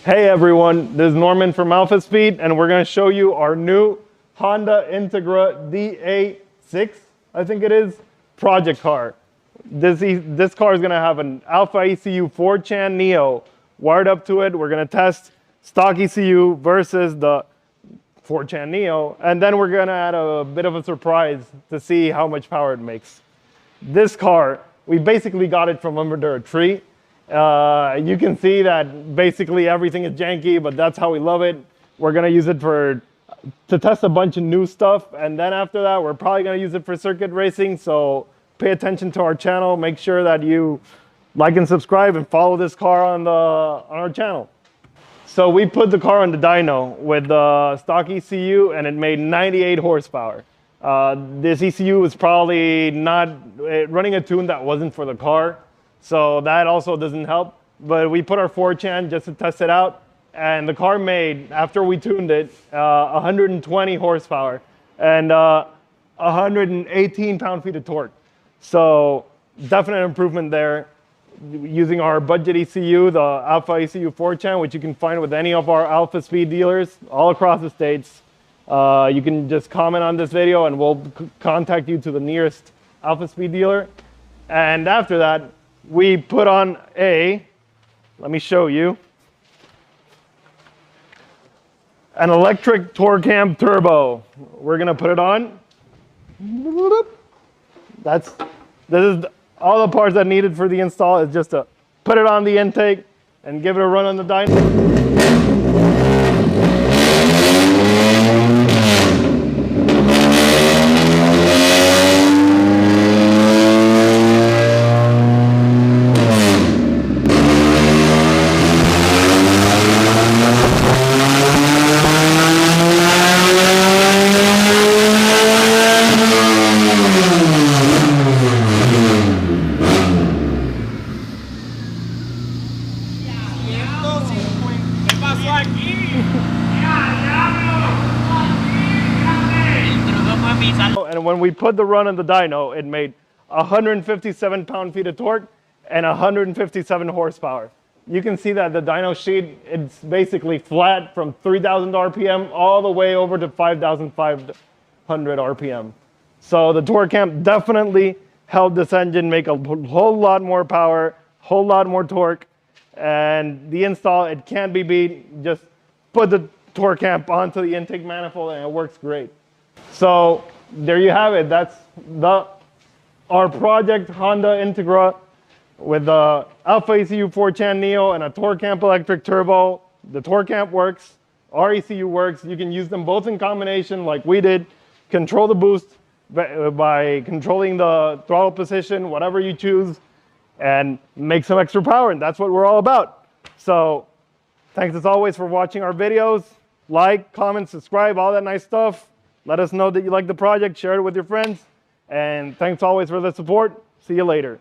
Hey everyone, this is Norman from AlphaX, and we're going to show you our new Honda Integra DA6, I think it is, project car. This car is going to have an Alpha ECU 4-chan Neo wired up to it. We're going to test stock ECU versus the 4-chan Neo, and then we're going to add a bit of a surprise to see how much power it makes. This car, we basically got it from under a tree. You can see that basically everything is janky, but that's how we love it. We're going to use it to test a bunch of new stuff, and then after that we're probably going to use it for circuit racing. So pay attention to our channel, make sure that you like and subscribe and follow this car on our channel. So we put the car on the dyno with the stock ECU, and it made 98 horsepower. This ECU was probably not running a tune that wasn't for the car, so that also doesn't help. But we put our 4-chan just to test it out, and the car made, after we tuned it, 120 horsepower and 118 pound-feet of torque. So definite improvement there. Using our budget ECU, the Alpha ECU 4-chan, which you can find with any of our AlphaX dealers all across the states. You can just comment on this video and we'll contact you to the nearest AlphaX dealer. And after that, we put on let me show you, an electric TorqAmp turbo. We're gonna put it on. This is all the parts that needed for the install is just to put it on the intake and give it a run on the dyno. And when we put the run on the dyno, it made 157 pound-feet of torque and 157 horsepower. You can see that the dyno sheet, it's basically flat from 3,000 RPM all the way over to 5,500 RPM. So the TorqAmp definitely helped this engine make a whole lot more power, whole lot more torque, and the install, it can't be beat. Just put the TorqAmp onto the intake manifold and it works great. So there you have it. That's our project Honda Integra with the Alpha ECU 4-chan Neo and a TorqAmp electric turbo. The TorqAmp works, our ECU works. You can use them both in combination like we did. Control the boost by controlling the throttle position, whatever you choose, and make some extra power, and that's what we're all about. So thanks as always for watching our videos. Like, comment, subscribe, all that nice stuff. Let us know that you like the project, share it with your friends, and thanks always for the support. See you later.